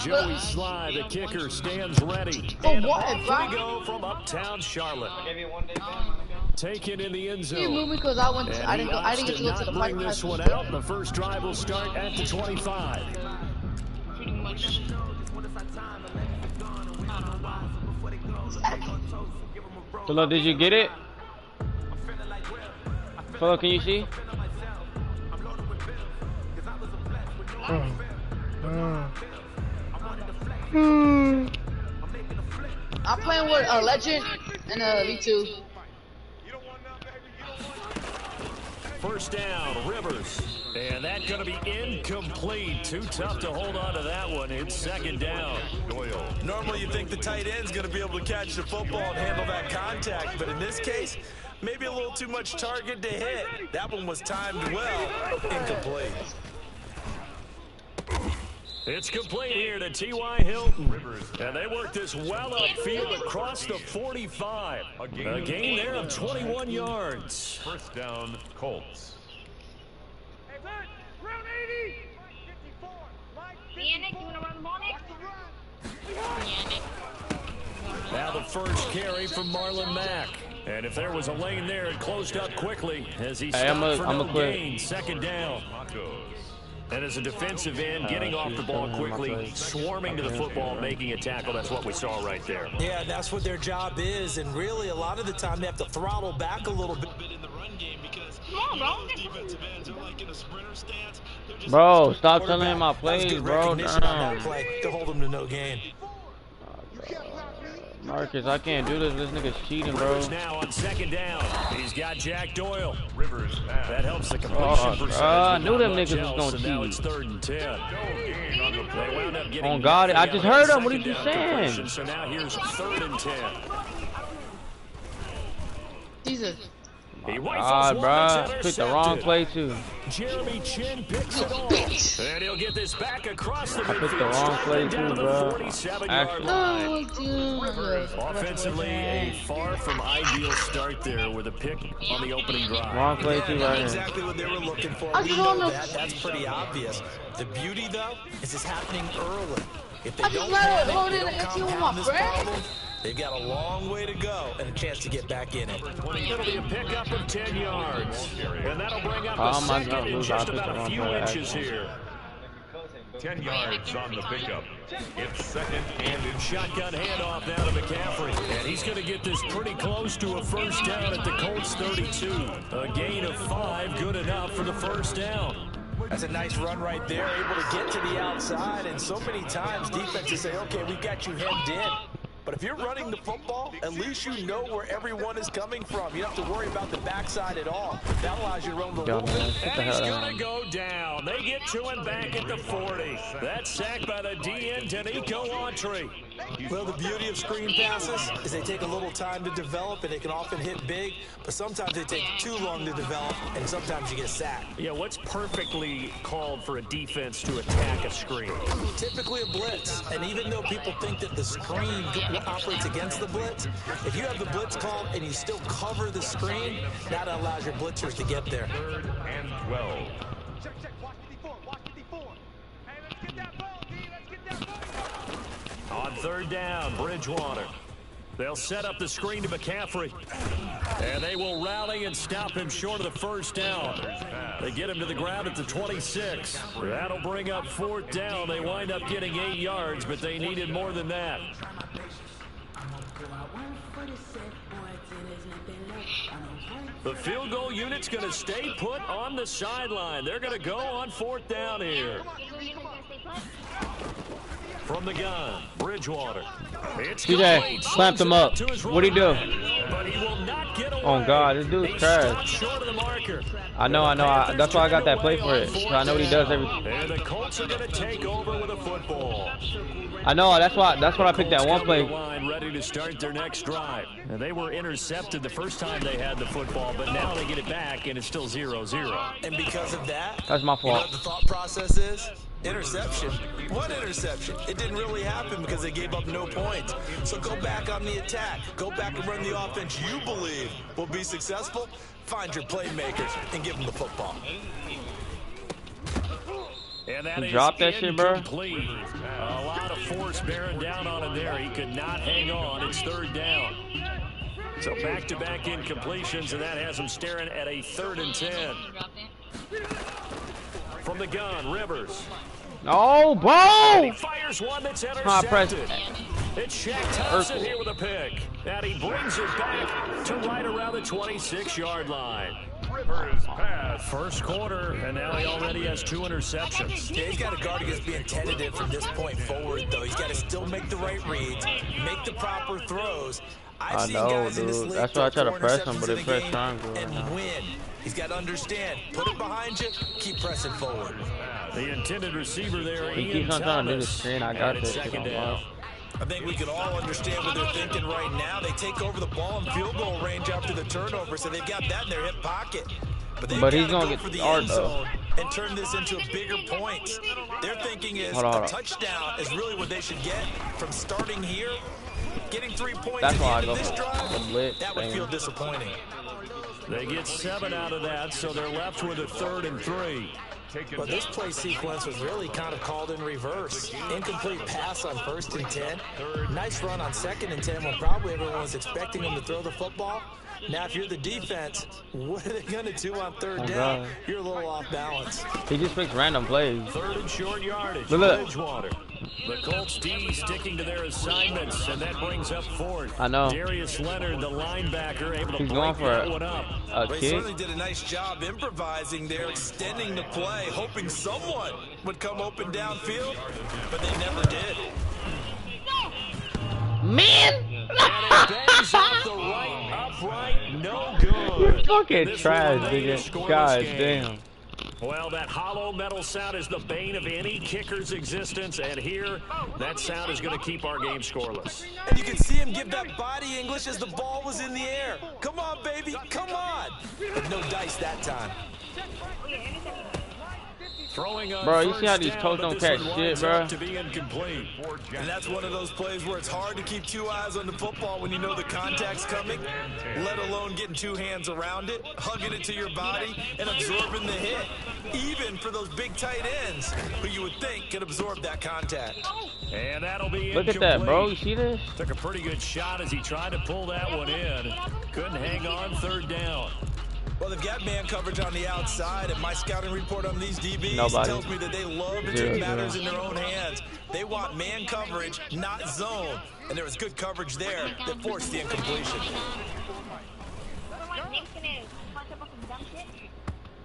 Joey Sly, the kicker, stands ready. For And what, off bro? we go from uptown Charlotte. Taken in the end zone. You moved me because I went. I didn't get to go to the bring park. this one out. The first drive will start at the 25. Pretty much. Philo, did you get it? Philo, can you see? I'm playing with a legend and a V2. First down, Rivers. And that's going to be incomplete. Too tough to hold on to that one. It's second down. Doyle. Normally you think the tight end's going to be able to catch the football and handle that contact. But in this case, maybe a little too much target to hit. That one was timed well. Incomplete. It's complete here to T.Y. Hilton. And they work this well upfield across the 45. A gain there of 21 yards. First down, Colts. Now the first carry from Marlon Mack. And if there was a lane there, it closed up quickly as he stopped for no gain. Second down. And as a defensive end, getting off the ball quickly, swarming to the football, making a tackle. That's what we saw right there. Yeah, that's what their job is. And really, a lot of the time, they have to throttle back a little bit in the run game because defensive ends are like in a sprinter stance. Bro, stop telling him my plays, bro. Damn. Play to hold him to no gain. Marcus, I can't do this. This nigga's cheating, bro. Rivers now on second down. He's got Jack Doyle. Rivers that helps the completion percentage. I knew them niggas was gonna cheat. Now it's 3rd and 10. They wound up getting on God, I just heard him. What are you saying? So now here's 3rd and 10. Jesus. God, bro, picked the wrong play too. Jeremy Chin picks it off, and he'll get this back across the midfield. I picked the wrong play too, bro. Offensively, a far from ideal start there with a pick on the opening drive. Wrong play too, right? Exactly what they were looking for. We know that. That's pretty obvious. The beauty, though, is it's happening early. If they don't compound this problem, they've got a long way to go and a chance to get back in it. It'll be a pickup of 10 yards. And that'll bring up the second in just about a few inches here. 10 yards on the pickup. It's second and in. Shotgun handoff now to McCaffrey. And he's going to get this pretty close to a first down at the Colts 32. A gain of 5, good enough for the first down. That's a nice run right there, able to get to the outside. And so many times defenses say, okay, we've got you hemmed in. But if you're running the football, at least you know where everyone is coming from. You don't have to worry about the backside at all. That allows you to run the little bit. And he's going to go down. They get to him back at the 40. That's sacked by the DN, Danico Autry. Well, the beauty of screen passes is they take a little time to develop, and they can often hit big, but sometimes they take too long to develop, and sometimes you get sacked. Yeah, what's perfectly called for a defense to attack a screen? Typically a blitz, and even though people think that the screen operates against the blitz, if you have the blitz called and you still cover the screen, that allows your blitzers to get there. 3rd and 12. On 3rd down, Bridgewater. They'll set up the screen to McCaffrey. And they will rally and stop him short of the first down. They get him to the ground at the 26. That'll bring up 4th down. They wind up getting 8 yards, but they needed more than that. The field goal unit's going to stay put on the sideline. They're going to go on 4th down here. From the gun, Bridgewater. TJ, clamped him up. What'd he do? But he will not get away. Oh, God, this dude's trash. I know. That's why I got that play for it. So I know what he does every. And the Colts are going to take over with a football. I know. That's why I picked that one play. Ready to start their next drive. And they were intercepted the first time they had the football, but now they get it back, and it's still 0-0. And because of that, that's my fault. You know what the thought process is? Interception. What interception? It didn't really happen because they gave up no points. So go back on the attack. Go back and run the offense you believe will be successful. Find your playmakers and give them the football. And that drop that shit, bro. A lot of force bearing down on him there. He could not hang on. It's 3rd down. So back-to-back incompletions, and that has him staring at a 3rd and 10. From the gun, Rivers. Oh, bro! And he fires one that's intercepted. It's Shaq Thompson here with a pick. And he brings it back to right around the 26-yard line. Rivers pass. First quarter, and now he already has 2 interceptions. Yeah, he's got to guard against being tentative from this point forward, though. He's got to still make the right reads, make the proper throws. I know, dude. That's why I try to press him, but it press triangle. And win. He's got to understand. Put it behind you. Keep pressing forward. The intended receiver there, he keeps on trying to do the screen. I got this. Second down. I think we can all understand what they're thinking right now. They take over the ball in field goal range after the turnover, so they've got that in their hip pocket. But he's going to get the end zone and turn this into bigger points. Their thinking is a touchdown is really what they should get from starting here. Getting 3 points at the end of this drive, that would feel disappointing. They get 7 out of that, so they're left with a 3rd and 3. But this play sequence was really kind of called in reverse. Incomplete pass on 1st and 10. Nice run on 2nd and 10 when probably everyone was expecting him to throw the football. Now, if you're the defense, what are they going to do on 3rd down? You're a little off balance. He just picks random plays. 3rd and short yardage. Bridgewater. The Colts D sticking to their assignments, and that brings up 4th. I know. Darius Leonard, the linebacker, able to break that one up. They certainly did a nice job improvising there, extending the play, hoping someone would come open downfield, but they never did. Man! And it bangs off the right upright, no good. You're fucking trash, nigga. God damn. Well, that hollow metal sound is the bane of any kicker's existence, and here, that sound is going to keep our game scoreless. And you can see him give that body English as the ball was in the air. Come on, baby, come on. But no dice that time. Bro, you see how these coaches don't catch shit, bro? To be incomplete. And that's one of those plays where it's hard to keep 2 eyes on the football when you know the contact's coming, let alone getting 2 hands around it, hugging it to your body, and absorbing the hit. Even for those big tight ends who you would think can absorb that contact. And that'll be Look at that, bro. You see this? Took a pretty good shot as he tried to pull that one in. Couldn't hang on 3rd down. Well, they've got man coverage on the outside, and my scouting report on these DBs tells me that they love to take matters in their own hands. They want man coverage, not zone. And there was good coverage there that forced the incompletion.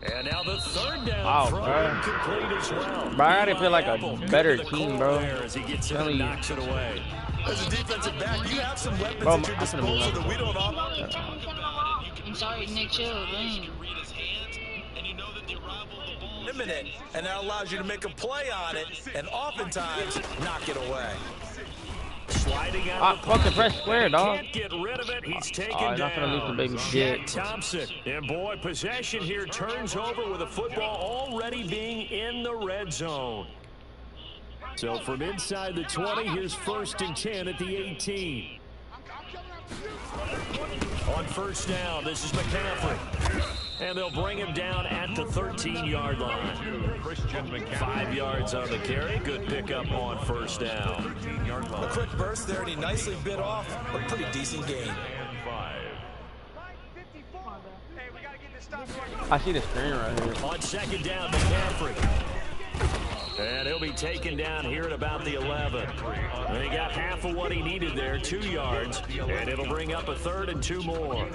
And now the 3rd down throw complete as well. Bro, I feel like a better team, bro. As he gets in and knocks it away. As a defensive back, you have some weapons at your disposal that we don't offer. I'm sorry, Nick, chill, man. Imminent, and that allows you to make a play on it, and oftentimes knock it away. Sliding out of the fucking press square, dog. Can't get rid of it. He's taken down. Not gonna lose the baby shit. Thompson. And boy, possession here turns over with the football already being in the red zone. So from inside the 20, here's 1st and 10 at the 18. On 1st down, this is McCaffrey. And they'll bring him down at the 13-yard line. 5 yards on the carry. Good pickup on 1st down. A quick burst there, and he nicely bit off a pretty decent gain. I see the screen right here. On 2nd down, McCaffrey. And he'll be taken down here at about the 11. And he got half of what he needed there, 2 yards. And it'll bring up a 3rd and 2 more.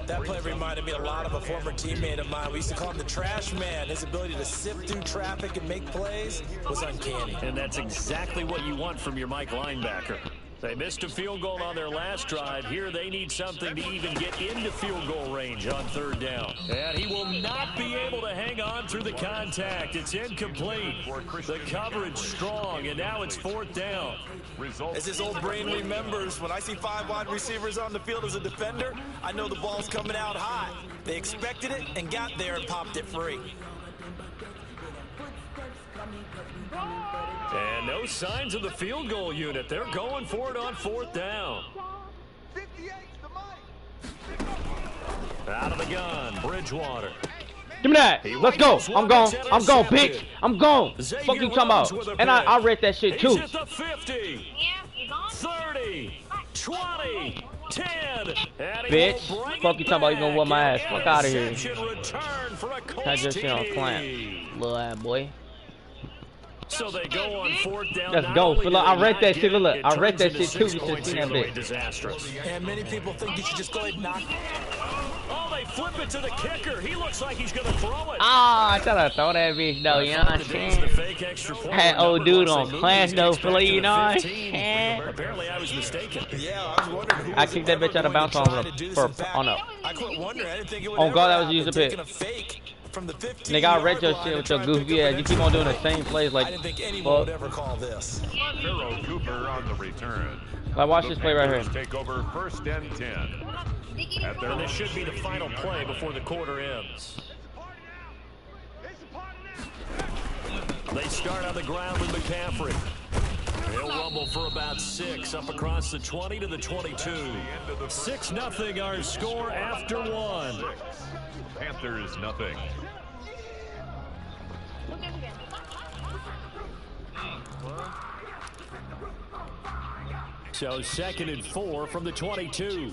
That play reminded me a lot of a former teammate of mine. We used to call him the trash man. His ability to sift through traffic and make plays was uncanny. And that's exactly what you want from your Mike linebacker. They missed a field goal on their last drive. Here they need something to even get into field goal range on 3rd down. And he will not be able to hang on through the contact. It's incomplete. The coverage strong, and now it's 4th down. As his old brain remembers, when I see 5 wide receivers on the field as a defender, I know the ball's coming out hot. They expected it and got there and popped it free. And no signs of the field goal unit. They're going for it on 4th down. Out of the gun, Bridgewater. Give me that. Let's go. I'm gone. I'm gone, bitch. I'm gone. Fuck you talking about? And I read that shit too. He's at the 50, 30, 20, 10. Bitch. Fuck you talking about? You gonna whoop my ass? Fuck out of here. I just shit on clamp, little ass boy. So they go on 4th down. Let's go. Look, I read that shit. Look, I read that shit too. You should see that bitch. Disastrous. And many people think you should just go ahead and knock. Oh, they flip it to the kicker. He looks like he's going to throw it. Ah, I tried to throw that bitch though, you know what I'm saying? Had old dude on class though, Philly, you know what I'm saying? Apparently I was mistaken. Yeah, I was wondering who I kicked that bitch out of bounds on a I quit wondering. I didn't think it would oh god, that was used a bit. From the 15 Nigga, I read your shit with your goofy ass. You keep on doing the same plays like. I didn't think anyone would ever call this. Pharaoh Cooper on the return. Like, watch this play right here. Take over 1st and 10. And this should be the final play before the quarter ends. They start on the ground with McCaffrey. He'll rumble for about 6 up across the 20 to the 22. 6-0 our score after 1. Panthers nothing. So 2nd and 4 from the 22.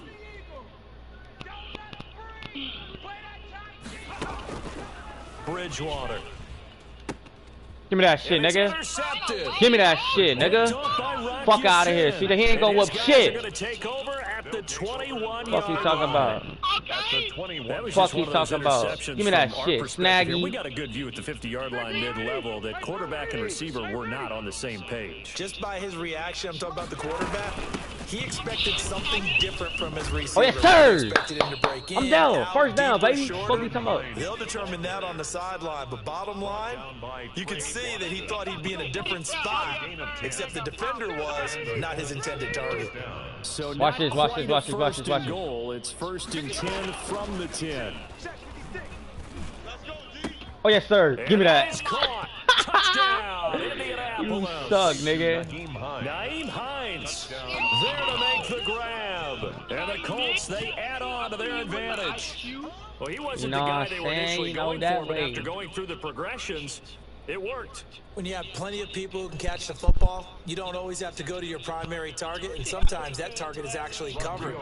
Bridgewater. Give me that shit, nigga. Give me that shit, nigga. Fuck out of here. See, he ain't gonna whoop shit. Fuck you talking about? Fuck you talking about? Give me that shit, Snaggy. We got a good view at the 50-yard line mid-level that quarterback and receiver were not on the same page. Just by his reaction, I'm talking about the quarterback. He expected something different from his receiver. Oh yes, sir. I'm down. 1st down, baby. Fuck you talking about? They'll determine that on the sideline, but bottom line, you can see that he thought he'd be in a different spot, except the defender was not his intended target. So watch this. Watch this. Watch this. Watch this. Watch this. Goal. It's 1st and 10 from the 10. Oh yes, sir. Give me that. Touchdown, You suck, nigga. Nyheim Hines there to make the grab. And the Colts, they add on to their advantage. Well, he wasn't the guy they were initially going for, but after going through the progressions, it worked. When you have plenty of people who can catch the football, you don't always have to go to your primary target, and sometimes that target is actually covered.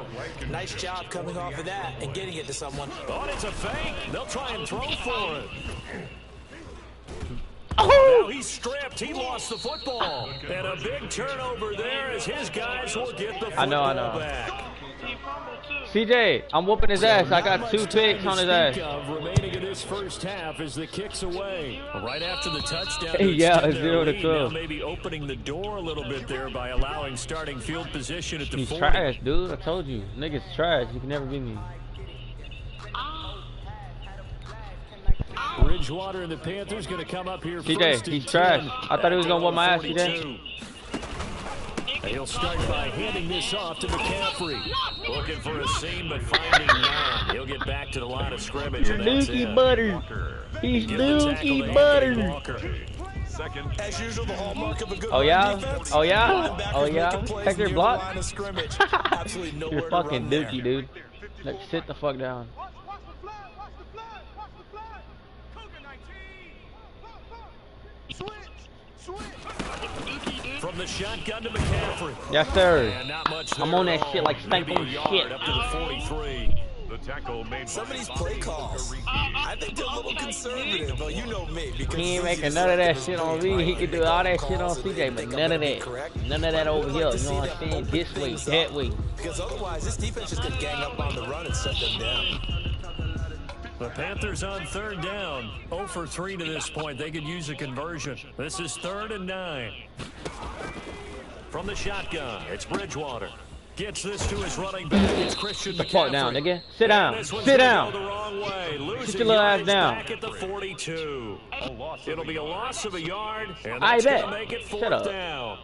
Nice job coming off of that and getting it to someone. Oh, it's a fake. They'll try and throw for it. Oh! Now he's stripped. He lost the football. And a big turnover there as his guys will get the football back. CJ, I'm whooping his ass. I got 2 picks on his ass. Remaining in this 1st half as the kicks away. Right after the touchdown. Yeah, 0-12. Maybe opening the door a little bit there by allowing starting field position at the 40. He's trash, dude. I told you. Nigga's trash. You can never beat me. Bridgewater and the Panthers going to come up here. CJ, he's trash. I thought he was going to whoop my ass, CJ. He'll start by handing this off to McCaffrey. Looking for a seam, but finding none. He'll get back to the line of scrimmage. Dookie butter. He's Dookie butter. As usual, the hallmark of a good oh yeah? defense. Oh yeah? Oh yeah? Hector block? Absolutely You're fucking Dookie, dude. Let's sit the fuck down. From the shotgun to McCaffrey. Yes, sir. I'm on that shit like stank on shit. Up to the 43. The tackle made some of these play calls, I think they're a little conservative, but you know me. Because he ain't making none of that shit on me. He can do all that shit on CJ, but none of that. None of that over here. You know what I'm saying? This way, that way. Because otherwise, this defense is going to gang up on the run and shut them down. The Panthers on 3rd down. 0 for 3 to this point. They could use a conversion. This is 3rd and 9. From the shotgun, it's Bridgewater. Gets this to his running back. It's Christian McCaffrey. Sit the fuck down, nigga. Sit down. Sit down. Sit your little ass down. Back at the 42. It'll be a loss of a yard, and I that's bet. gonna make it 4th down.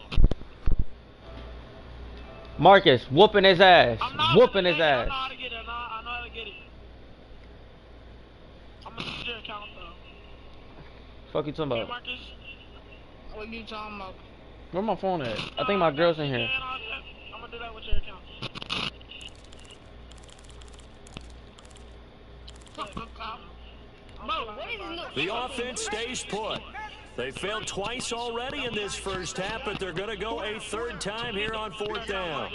Marcus, whooping his ass. Whooping his ass. I know how to get it. I know how to get it. I'm gonna do your account though. Fuck you talking Hey about? Marcus, what you talking about? Where my phone at? I think my girl's in here. I'm gonna do that with your account. The offense stays put. They failed twice already in this first half, but they're going to go a third time here on 4th down.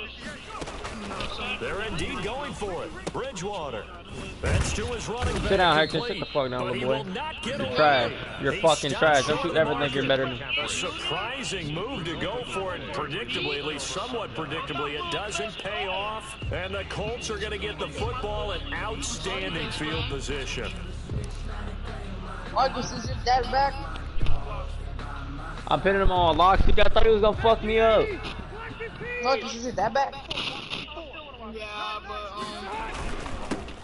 They're indeed going for it. Bridgewater. That's to his running back. Sit down, Hector. Sit the fuck down, little boy. You're trash. You're fucking trash. Don't you ever think you're better than me. A surprising move to go for it. Predictably, at least somewhat predictably, it doesn't pay off. And the Colts are going to get the football in outstanding field position. Marcus, is it that back? I'm pinning him on lock. I thought he was gonna fuck me up. Marcus, is it that back? Yeah, but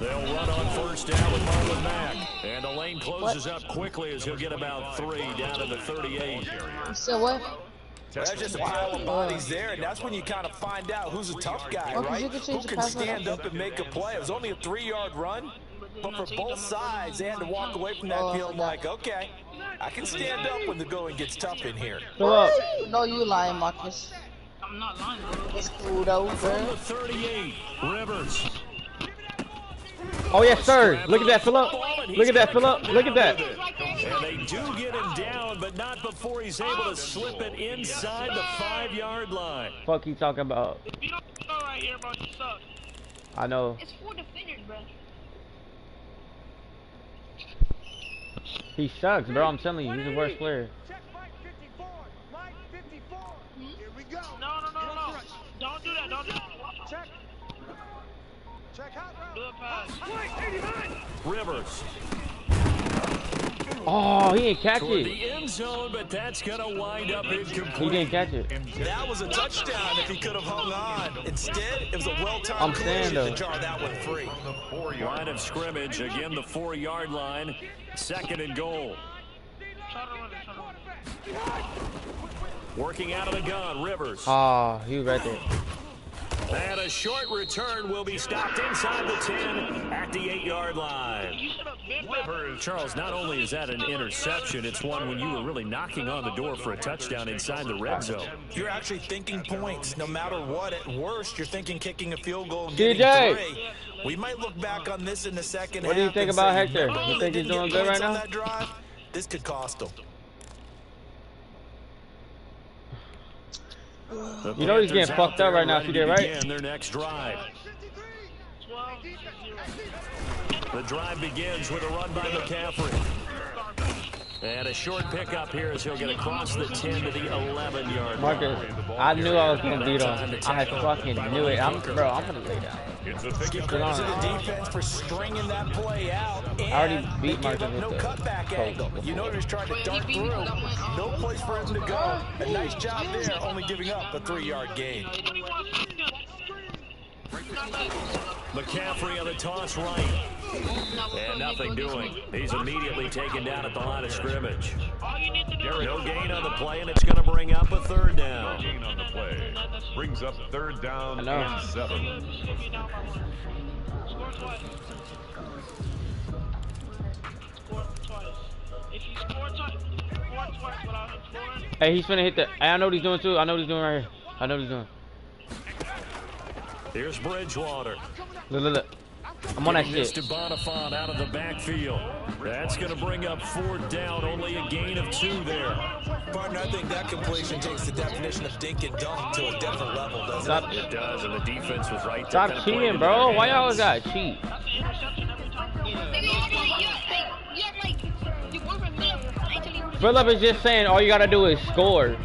They'll run on 1st down with Marlon Mack. And the lane closes up quickly as he'll get about 3 down to the 38. So what? There's just a pile of bodies there, and that's when you kind of find out who's a tough guy, right? Who can stand up and make a play. It was only a 3-yard run, but for both sides, they had to walk away from that field like, okay, I can stand up when the going gets tough in here. Fill up. No, you lying, Marcus. I'm not lying, bro. It's cool though, From bro. the 38, Rivers. Oh yes, sir. Look at that, fill up. Look at that, fill up. Look at that. And they do get him down, but not before he's able to slip it inside the 5-yard line. Fuck you talking about? If you don't go right here, bro, you suck. I know. It's 4 defenders, bro. He sucks, bro. I'm telling you, he's the worst player. No. Don't do that. Don't do that. Do a pass. Rivers. Oh, he didn't catch Toward it. the end zone, but that's going to wind up He incomplete. didn't catch it. That was a touchdown if he could have hung on. Instead, it was a well-timed I'm saying, collision though. to jar that one free. Line of scrimmage, again the 4-yard line, 2nd and goal. Try to run it. Working out of the gun, Rivers. Oh, he was right there. And a short return will be stopped inside the 10 at the 8-yard line. You should have been back. Charles, not only is that an interception, it's one when you were really knocking on the door for a touchdown inside the red zone. You're actually thinking points. No matter what, at worst, you're thinking kicking a field goal and DJ. getting 3. We might look back on this in the second half. What do you think and about say, Hector? "Remember You when think they he's didn't doing get good right points on now? that drive? This could cost them. You know he's getting fucked up right now, see that, right? Begin their next drive. 12 to 0. The drive begins with a run by McCaffrey. And a short pickup here as he'll get across the 10 to the 11-yard line. Marcus, I knew I was gonna beat him. I fucking knew it. I'm gonna lay down. Give credit to the defense for stringing that play out. And I already beat they gave Marcus up no with the cutback angle. You know they're trying to dart through. No place for him to go. A nice job there, only giving up a 3-yard gain. McCaffrey on the toss right. And nothing doing. He's immediately taken down at the line of scrimmage. No gain on the play, and it's going to bring up a 3rd down. Gain on the play. Brings up 3rd down and 7. Score twice. If you score twice without him scoring. Hey, he's finna hit the. Hey, I know what he's doing too. I know what he's doing right here. I know what he's doing. Here's Bridgewater. Look. I'm on that Giving this shit. to Bonifant out of the backfield. That's going to bring up 4th down. Only a gain of 2 there. Partner, I think that completion takes the definition of dink and dunk to a different level, doesn't it? It does, and the defense was right. Stop cheating, bro. Why y'all always gotta cheat? That's an interception every time. Philip is just saying all you gotta do is score. You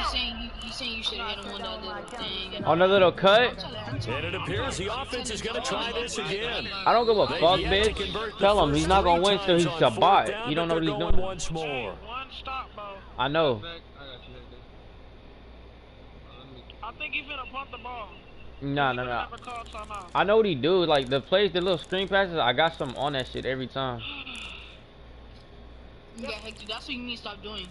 saying you should have hit him on that little thing. On the little cut? And it appears the offense is going to try this again. I don't give a fuck, bitch. Tell him he's not gonna win till he's a bot. You don't know what he's doing. Once more. One stop, bro. I know. I think he's gonna punt the ball. No. Never call timeout. I know what he do. Like the plays, the little screen passes. I got some on that shit every time. Yeah, Hector, that's what you need to stop doing.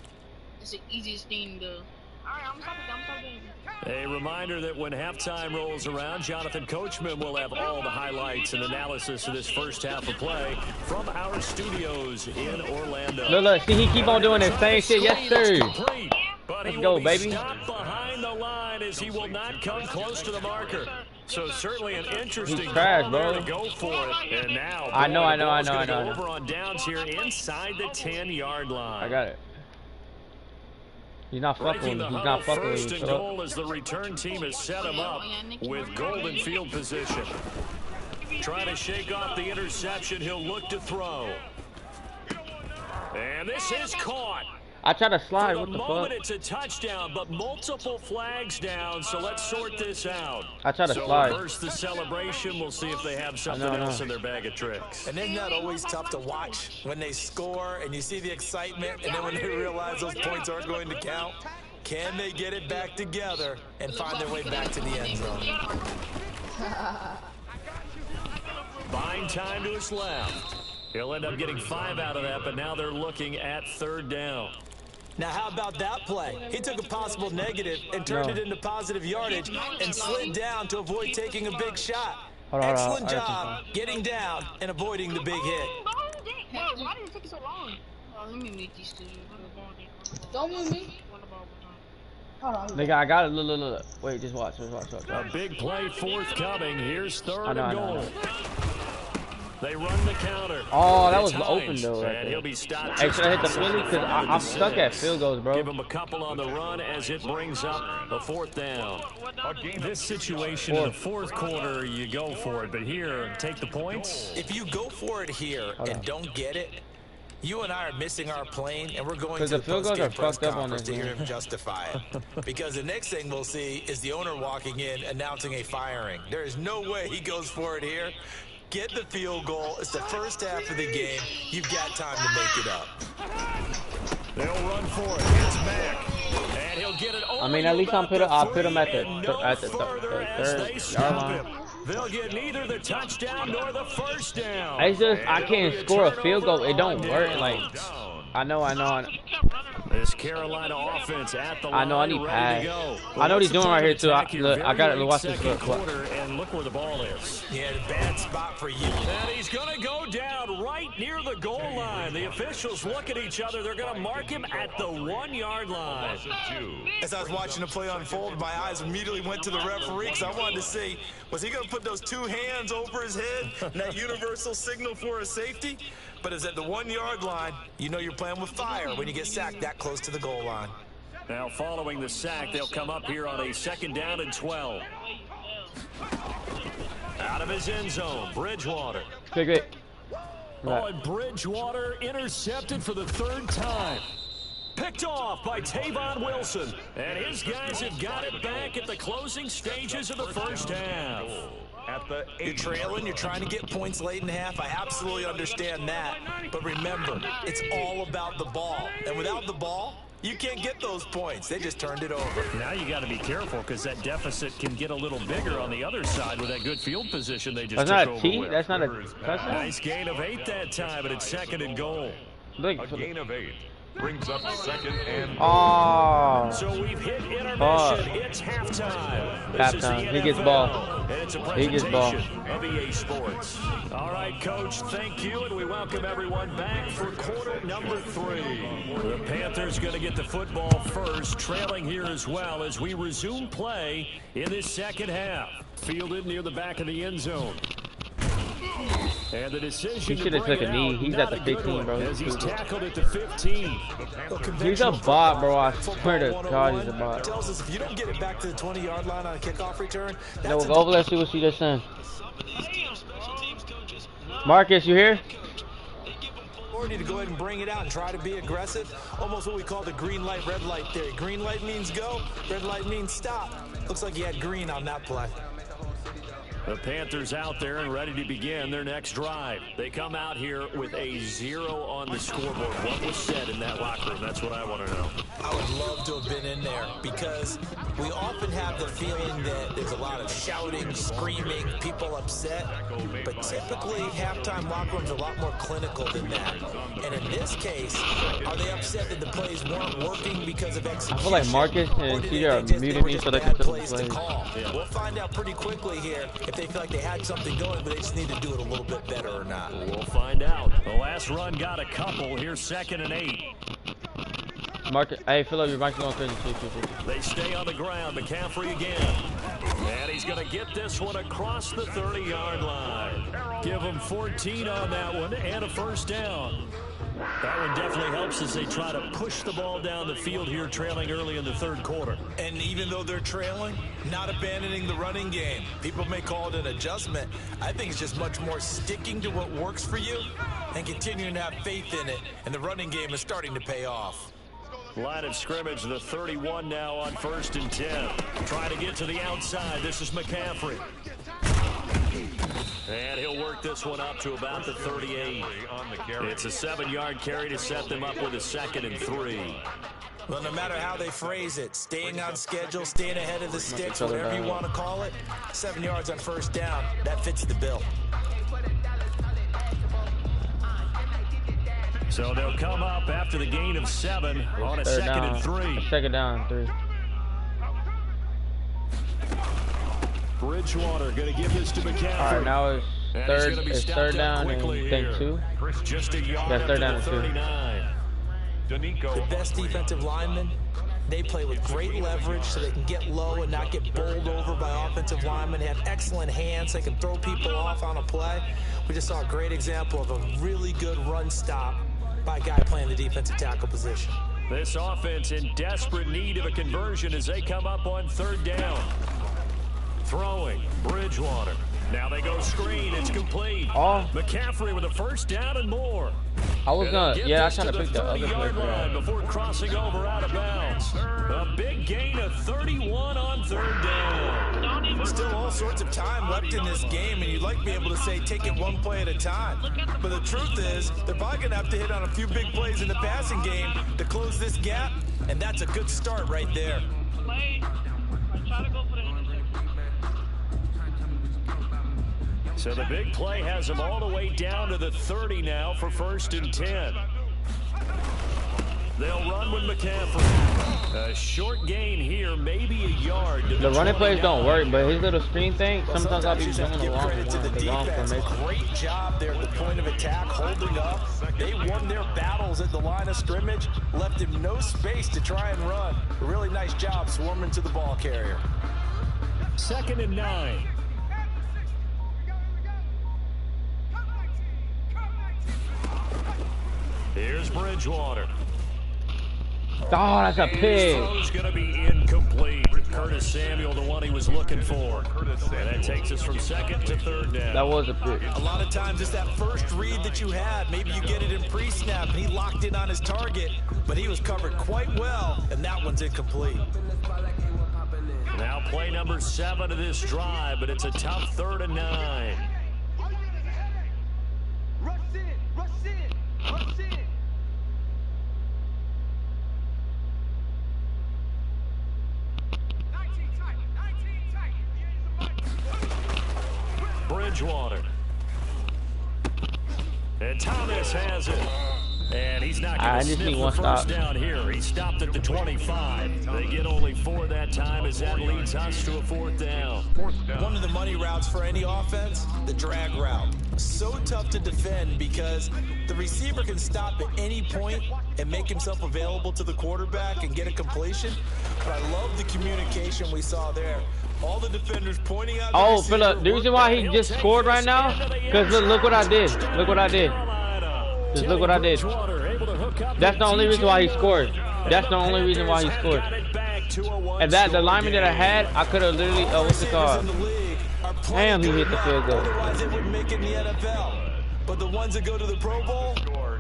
It's the easiest thing to do. Alright, I'm stopping. A reminder that when halftime rolls around, Jonathan Coachman will have all the highlights and analysis of this first half of play from our studios in Orlando. Look. See, he keep on doing that same shit. Yes, sir. But Let's he go, will be baby. stopped behind the line as he will not come close to the marker. So certainly an interesting trash, call bro. there to go for it. And now, I know. Over on downs here inside the 10-yard line. I got it. He's not fucking. He's not fucking with first you. and goal as the return team has set him up with golden field position. Trying to shake off the interception. He'll look to throw. And this is caught. I tried to slide. For the What the moment, fuck? it's a touchdown, but multiple flags down, so let's sort this out. I tried to slide. Reverse the celebration. We'll see if they have something else in their bag of tricks. And isn't that always tough to watch when they score and you see the excitement, and then when they realize those points aren't going to count? Can they get it back together and find their way back to the end zone? Buying time to his left. He'll end up getting 5 out of that, but now they're looking at third down. Now, how about that play? He took a possible negative and turned it into positive yardage and slid down to avoid taking a big shot. Excellent job getting down and avoiding the big hit. Why did it take so long? Let me meet these two. Don't move me. Hold on. Nigga, I got it. Look. Wait, just watch. A big play forthcoming. Here's third and goal. They run the counter. Oh, that was open though. Right and he'll be stopped. Hey, should I hit the Philly? Because I'm stuck at field goals, bro. Give him a couple on the run as it brings up a fourth down. This situation in the fourth quarter, you go for it. But here, take the points. If you go for it here and don't get it, you and I are missing our plane, and we're going to the field goals are press fucked up on conference this to hear him justify it. Because the next thing we'll see is the owner walking in announcing a firing. There is no way he goes for it here. Get the field goal. It's the first half of the game. You've got time to make it up. They'll run for it. It's Mack. And he'll get it over. I mean, at least I'll put him at the third yard line. They'll get neither the touchdown nor the first down. It's just I can't score a field goal. It don't work. Like I know. This Carolina offense at the line. I know I need pass. I know what he's doing right here too. I got to watch this quarter and look where the ball is. Yeah, bad spot for you. And he's going to go down right near the goal line. The officials look at each other. They're going to mark him at the 1-yard line. As I was watching the play unfold, my eyes immediately went to the referee because I wanted to see, was he going to put those 2 hands over his head, that universal signal for a safety? But it's at the 1-yard line. You know you're playing with fire when you get sacked that close to the goal line. Now following the sack, they'll come up here on a 2nd down and 12. Out of his end zone, Bridgewater. Pick it. Oh, and Bridgewater intercepted for the 3rd time. Picked off by Tavon Wilson. And his guys have got it back at the closing stages of the first half. You're trailing, you're trying to get points late in half. I absolutely understand that. But remember, it's all about the ball. And without the ball, you can't get those points. They just turned it over. Now you got to be careful because that deficit can get a little bigger on the other side with that good field position they just took over with. That's not a touchdown. Nice gain of 8 that time, but it's 2nd and goal. A gain of 8 brings up 2nd and goal. So we've hit intermission. It's halftime. Halftime. He gets ball. And it's a presentation of EA Sports. All right, Coach, thank you, and we welcome everyone back for quarter number 3. The Panthers going to get the football first, trailing here as well as we resume play in this second half. Fielded near the back of the end zone. And the decision he should have took a knee. He's at the 15, bro. As he's tackled at the 15. He's a bot, bro. I swear to God, he's a bot. Tells us if you don't get it back to the 20-yard line on a kickoff return, No, go over there, see what she just saying. Marcus, you here? To go ahead and bring it out and try to be aggressive. Almost what we call the green light, red light theory. Green light means go, red light means stop. Looks like you had green on that play. The Panthers out there and ready to begin their next drive. They come out here with a 0 on the scoreboard. What was said in that locker room? That's what I want to know. I would love to have been in there because we often have the feeling that there's a lot of shouting, screaming, people upset. But typically, halftime locker rooms are a lot more clinical than that. And in this case, are they upset that the plays weren't working because of execution? I feel like Marcus and CJ are muting me so they can put the plays. Yeah. We'll find out pretty quickly here if they feel like they had something going, but they just need to do it a little bit better or not. We'll find out. The last run got a couple. Here's 2nd and 8. Mark, hey, Philip, your mic's going crazy. They stay on the ground. McCaffrey again. And he's going to get this one across the 30-yard line. Give him 14 on that one and a first down. That one definitely helps as they try to push the ball down the field here, trailing early in the third quarter. And even though they're trailing, not abandoning the running game. People may call it an adjustment. I think it's just much more sticking to what works for you and continuing to have faith in it. And the running game is starting to pay off. Line of scrimmage, the 31 now on 1st and 10. Trying to get to the outside. This is McCaffrey. And he'll work this one up to about the 38. It's a 7-yard carry to set them up with a 2nd and 3. Well, no matter how they phrase it, staying on schedule, staying ahead of the sticks, whatever you want to call it, 7 yards on 1st down, that fits the bill. So they'll come up after the gain of 7 on a 2nd and 3. 2nd down, 3. Bridgewater going to give this to McCaffrey. All right, now it's third down and think 2. Just a yard. That's 3rd down and 2. The best defensive linemen, they play with great leverage so they can get low and not get bowled over by offensive linemen. They have excellent hands. They can throw people off on a play. We just saw a great example of a really good run stop by a guy playing the defensive tackle position. This offense in desperate need of a conversion as they come up on 3rd down. Throwing, Bridgewater. Now they go screen. It's complete. Oh. McCaffrey with a 1st down and more. I was gonna, I was trying to pick the other line before crossing over out of bounds. A big gain of 31 on 3rd down. There's still all sorts of time left in this game, and you'd like to be able to say take it one play at a time. But the truth is, they're probably going to have to hit on a few big plays in the passing game to close this gap, and that's a good start right there. So the big play has them all the way down to the 30 now for 1st and 10. They'll run with McCaffrey. A short gain here, maybe a yard. The running plays don't work, but his little screen thing, sometimes I'll be doing the wrong formation. Great job there at the point of attack, holding up. They won their battles at the line of scrimmage, left him no space to try and run. A really nice job swarming to the ball carrier. 2nd and 9. Here's Bridgewater. Oh, that's a pig. His throw's going to be incomplete. Curtis Samuel, the one he was looking for. And that takes us from 2nd to 3rd down. That was a pig. A lot of times it's that first read that you had. Maybe you get it in pre-snap, and he locked in on his target, but he was covered quite well, and that one's incomplete. Now play number 7 of this drive, but it's a tough 3rd and 9. Rush in. Bridgewater. And Thomas has it. And he's not going to sniff the first down here. He stopped at the 25. They get only 4 that time as that leads us to a 4th down. One of the money routes for any offense, the drag route. So tough to defend because the receiver can stop at any point and make himself available to the quarterback and get a completion. But I love the communication we saw there. All the defenders pointing out. Oh, Philip, the reason why he just scored right now, because look what I did. Look what I did. Just look what I did. That's the only reason why he scored. That's the only reason why he scored. And that the lineman that I had, I could have literally, what's it called? Damn, he hit the field goal. Otherwise, they wouldn't make it in the NFL. But the ones that go to the Pro Bowl,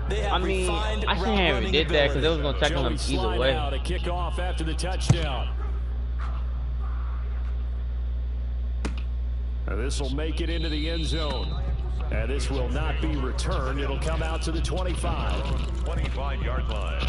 they have refined I shouldn't have even did that because it was going to tackle him either way. To kick off after the touchdown. Now this will make it into the end zone. And this will not be returned. It'll come out to the 25. 25-yard line.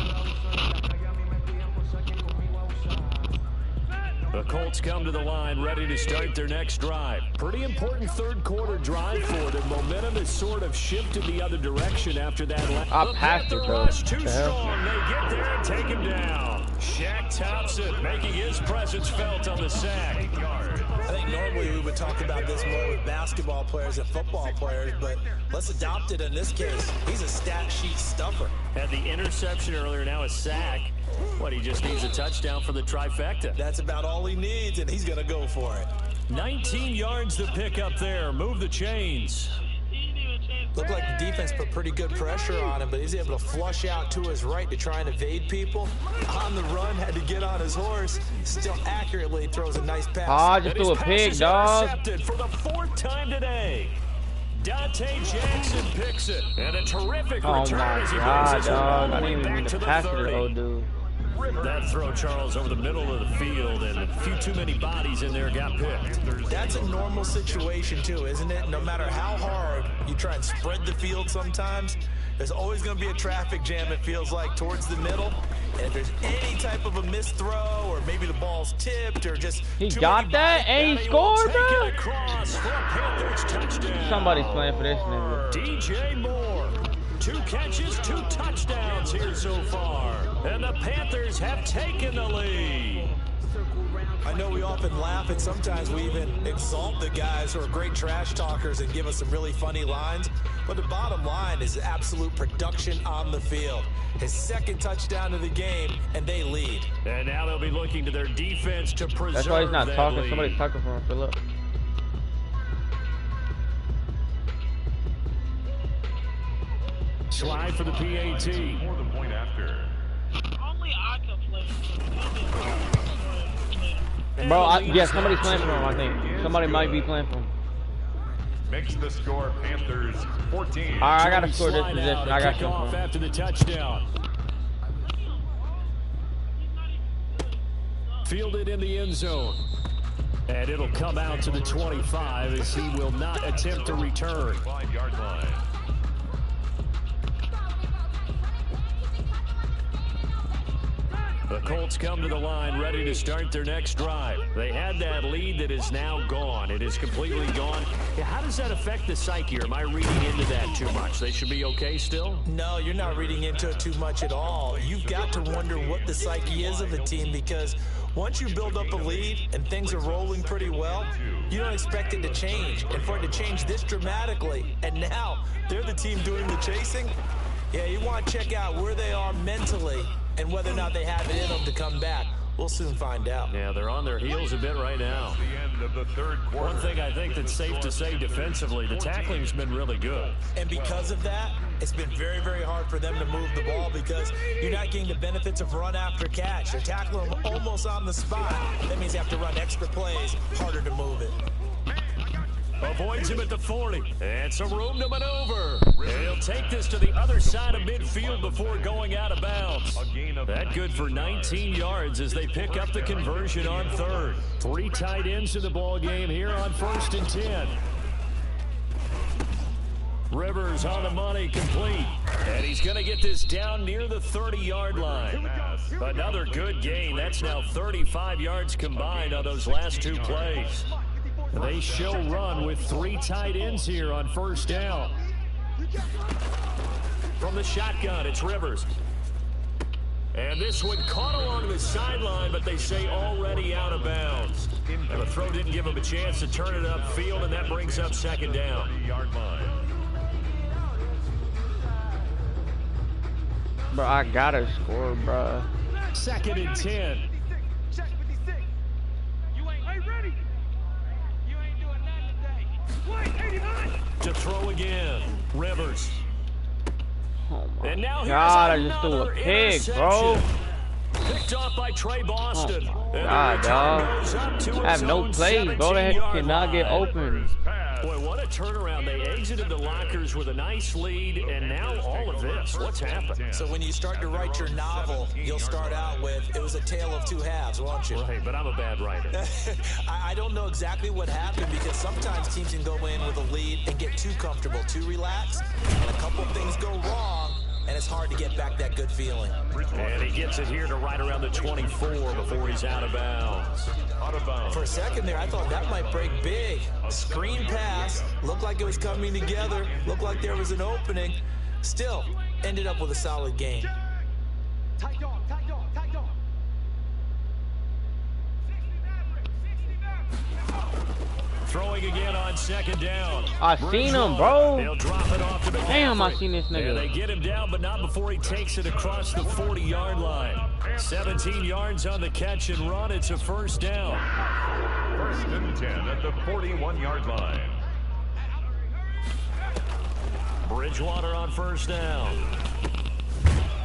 The Colts come to the line ready to start their next drive. Pretty important third quarter drive for them. Momentum has sort of shifted the other direction after that. I passed it, bro. Too strong. They get there and take him down. Shaq Thompson making his presence felt on the sack. I think normally we would talk about this more with basketball players and football players, but let's adopt it in this case. He's a stat sheet stuffer. Had the interception earlier, now a sack. What, he just needs a touchdown for the trifecta. That's about all he needs, and he's going to go for it. 19 yards to pick up there. Move the chains. Looked like the defense put pretty good pressure on him, but he's able to flush out to his right to try and evade people. On the run, had to get on his horse. Still accurately throws a nice pass. Ah, just do a pig, dog. For the 4th time today. Dante Jackson picks it. And a terrific return as he brings us all the way back to the 30. That throw, Charles, over the middle of the field, and a few too many bodies in there got picked. That's a normal situation, too, isn't it? No matter how hard you try and spread the field sometimes, there's always going to be a traffic jam, it feels like, towards the middle. And if there's any type of a missed throw, or maybe the ball's tipped, or just he got that and he scored, bro. Somebody's playing for this nigga. DJ Moore. 2 catches, 2 touchdowns here so far. And the Panthers have taken the lead. I know we often laugh, and sometimes we even exalt the guys who are great trash talkers and give us some really funny lines. But the bottom line is absolute production on the field. His 2nd touchdown of the game, and they lead. And now they'll be looking to their defense to preserve. That's why he's not talking. Lead. Somebody's talking for him. Philip. Slide for the PAT. More the point after. Only I can play. Bro, yeah, somebody's playing for him, I think. Somebody might be playing for him. Makes the score Panthers 14. All right, I got to score this position. I got to off after the touchdown. Fielded in the end zone. And it'll come out to the 25 as he will not attempt to return. 5-yard line. The Colts come to the line ready to start their next drive. They had that lead that is now gone. It is completely gone. Yeah, how does that affect the psyche? Or am I reading into that too much? They should be okay still? No, you're not reading into it too much at all. You've got to wonder what the psyche is of a team, because once you build up a lead and things are rolling pretty well, you don't expect it to change. And for it to change this dramatically, and now they're the team doing the chasing, yeah, you want to check out where they are mentally and whether or not they have it in them to come back. We'll soon find out. Yeah, they're on their heels a bit right now. The end of the 3rd quarter. One thing I think that's safe to say defensively, the tackling's been really good. And because of that, it's been very, very hard for them to move the ball, because you're not getting the benefits of run after catch. They're tackling them almost on the spot. That means you have to run extra plays, harder to move it. Avoids him at the 40. And some room to maneuver. And he'll take this to the other side of midfield before going out of bounds. That good for 19 yards as they pick up the conversion on 3rd. 3 tight ends in the ball game here on 1st and 10. Rivers on the money, complete. And he's going to get this down near the 30-yard line. Another good gain. That's now 35 yards combined on those last 2 plays. They show run with 3 tight ends here on 1st down. From the shotgun, it's Rivers. And this one caught along the sideline, but they say already out of bounds. And the throw didn't give him a chance to turn it upfield, and that brings up 2nd down. 30-yard line. Bro, I got to score, bro. 2nd and 10. To throw again, Rivers. Oh my and now God, I just threw a pig, bro. Picked off by Trey Boston. Oh my God, dog. I have no plays, bro. That cannot get open. Boy, what a turnaround. They exited the lockers with a nice lead, and now all of this. What's happened? So when you start to write your novel, you'll start out with, it was a tale of 2 halves, won't you? Right, but I'm a bad writer. I don't know exactly what happened, because sometimes teams can go in with a lead and get too comfortable, too relaxed, and a couple things go wrong, and it's hard to get back that good feeling. And he gets it here to right around the 24 before he's out of bounds. For a second there, I thought that might break big. Screen pass, looked like it was coming together, looked like there was an opening. Still, ended up with a solid game. Tight dog, tight dog, tight dog. throwing again on second down. I seen him, bro. They'll drop it off to McCaffrey. Damn, I seen this nigga. And they get him down, but not before he takes it across the 40-yard line. 17 yards on the catch and run. It's a first down. First and 10 at the 41-yard line. Bridgewater on first down.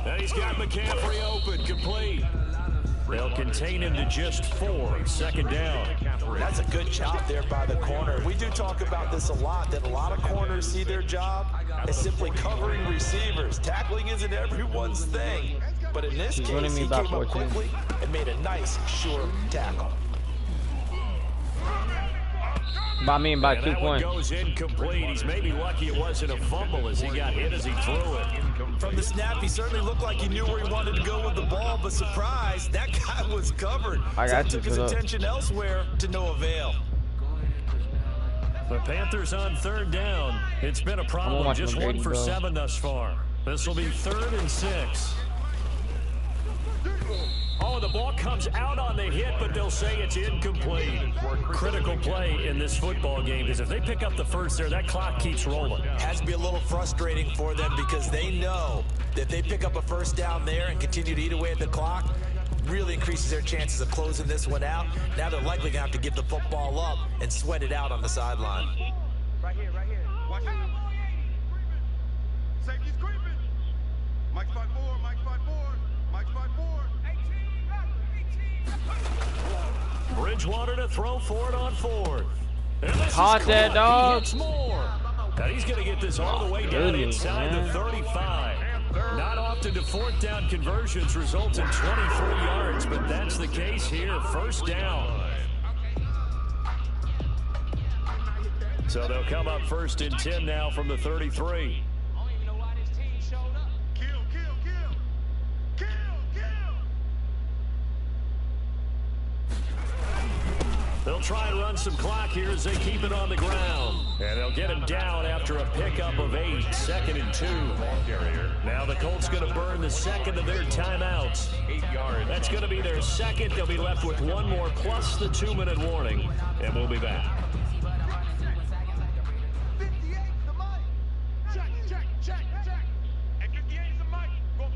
And he's got McCaffrey open, complete. They'll contain him to just 4. Second down. That's a good job there by the corner. We do talk about this a lot, that a lot of corners see their job as simply covering receivers. Tackling isn't everyone's thing. But in this case, he came up quickly and made a nice, sure tackle. By 2 points. Goes incomplete. He's maybe lucky it wasn't a fumble as he got hit as he threw it. From the snap, he certainly looked like he knew where he wanted to go with the ball, but surprise, that guy was covered. So he took his attention elsewhere to no avail. The Panthers on third down. It's been a problem. Just 1 for 7 thus far. This will be 3rd and 6. Oh, the ball comes out on the hit, but they'll say it's incomplete. Critical play in this football game, because if they pick up the first there, that clock keeps rolling. Has to be a little frustrating for them because they know that if they pick up a first down there and continue to eat away at the clock, really increases their chances of closing this one out. Now they're likely going to have to give the football up and sweat it out on the sideline. Right here. Watch out. Safety's creeping. Mike's 5-4. Mike's 5-4. Mike's 5-4. 18. Bridgewater to throw for it on 4th. Caught that, dog. Now he's going to get this all the way down inside the 35. Not often do 4th down conversions result in 23 yards, but that's the case here. First down. So they'll come up 1st and 10 now from the 33. They'll try and run some clock here as they keep it on the ground. And they'll get him down after a pickup of 8. 2nd and 2. Now the Colts going to burn the second of their timeouts. 8 yards. That's going to be their second. They'll be left with 1 more plus the 2-minute warning. And we'll be back. Check. And 58 is the mic. Go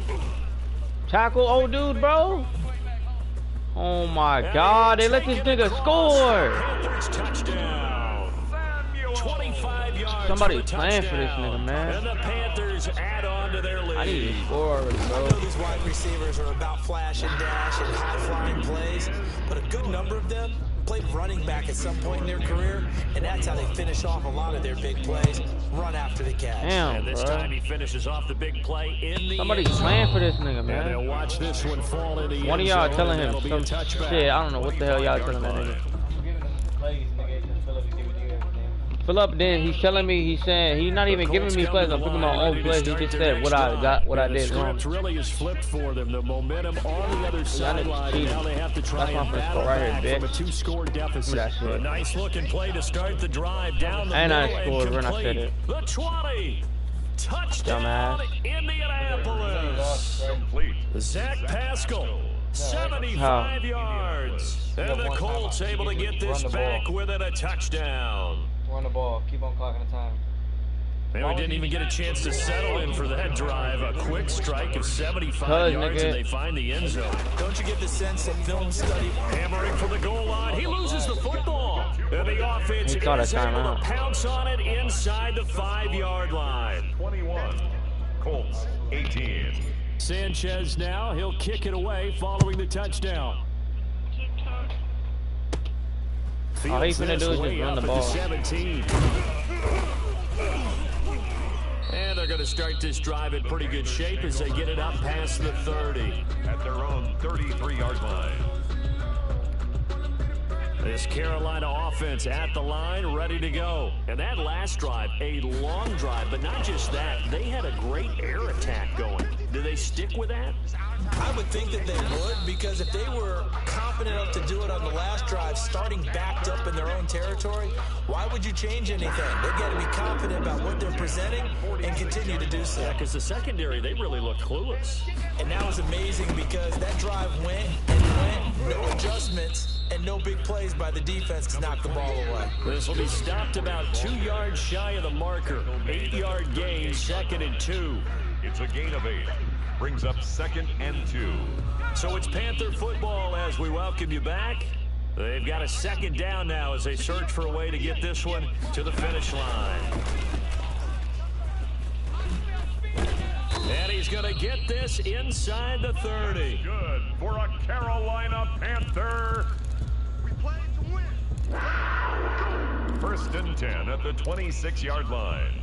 58. Tackle old dude, bro. Oh my God, they let this nigga score. Touchdown. 25 yards. Somebody playing for this nigga, man. And the Panthers add on to their lead. I need to score already, bro. I know these wide receivers are about flash and dash and high-flying plays, but a good number of them played running back at some point in their career, and that's how they finish off a lot of their big plays, run after the catch. Damn, and this time he finishes off the big play in the Somebody's playing for this nigga, man. And they'll watch this one fall in the One of y'all telling him some shit. I don't know what the hell y'all telling that nigga. Philip, then he's telling me, he's saying, he's not even giving me plays. I'm putting my own plays. He just said what I got, what I did wrong. The script really is flipped for them. The momentum on the other sideline. Now they have to try and battle back from a 2-score deficit. A nice looking play to start the drive down the middle. And I scored when I said it. The 20. Touchdown, Indianapolis. Zach Pascal, 75 yards. And the Colts able to get this back within a touchdown. Run the ball. Keep on clocking the time. Man, we didn't even get a chance to settle in for that drive. A quick strike of 75 yards, and they find the end zone. Don't you get the sense that film study? Hammering for the goal line. He loses the football. And the offense is able to pounce on it inside the 5-yard line. 21. Colts, 18. Sanchez now. He'll kick it away following the touchdown. All he's gonna do is just run the ball. 17. And they're going to start this drive in pretty good shape as they get it up past the 30. At their own 33-yard line. This Carolina offense at the line, ready to go. And that last drive, a long drive, but not just that. They had a great air attack going. Do they stick with that? I would think that they would, because if they were confident enough to do it on the last drive, starting backed up in their own territory, why would you change anything? They've got to be confident about what they're presenting and continue to do so. Yeah, because the secondary, they really look clueless. And that was amazing because that drive went and went, no adjustments, and and no big plays by the defense to knock the ball away. This will be stopped about 2 yards shy of the marker. 8-yard gain, 2nd and 2. It's a gain of 8. Brings up 2nd and 2. So it's Panther football as we welcome you back. They've got a 2nd down now as they search for a way to get this one to the finish line. And he's going to get this inside the 30. Good for a Carolina Panther. We play to win. 1st and 10 at the 26-yard line.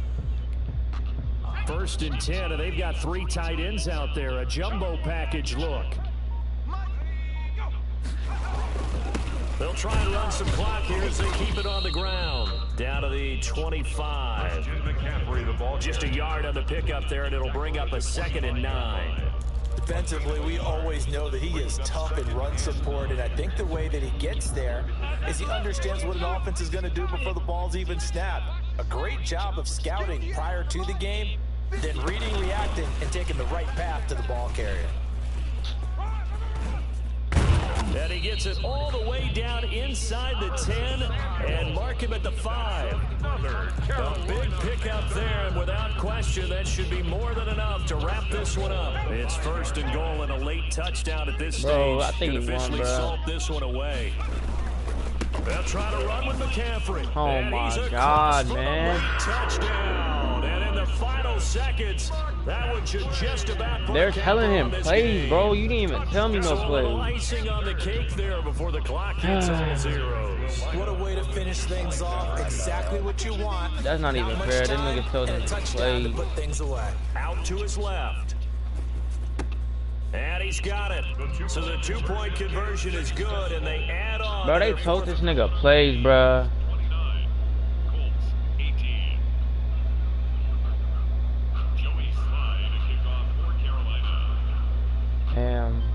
1st and 10, and they've got 3 tight ends out there. A jumbo package look. They'll try and run some clock here as they keep it on the ground. Down to the 25. McCaffrey, the ball Just a yard on the pickup there, and it'll bring up a 2nd and 9. Defensively, we always know that he is tough in run support, and I think the way that he gets there is he understands what an offense is going to do before the ball's even snapped. A great job of scouting prior to the game, then reading, reacting, and taking the right path to the ball carrier. And he gets it all the way down inside the 10 and mark him at the 5. A big pickup there, and without question, that should be more than enough to wrap this one up. It's 1st and goal and a late touchdown at this stage. Bro, I think Can he won, officially bro. salt this one away. They'll try to run with McCaffrey. Oh And my he's God, across for the man. late touchdown. And in the final seconds, that one should just about put They're a cap telling him on this plays, game. bro. You didn't even tell me no So a little plays. icing on the cake there before the clock hits all zeros. What a way to finish things off. Exactly what you want. That's not even much fair. Them time niggas told and him a to touchdown to play. put things away. Out to his left. And he's got it. So the 2-point conversion is good, and they add on. Bro, they their told fourth. this nigga plays, bro.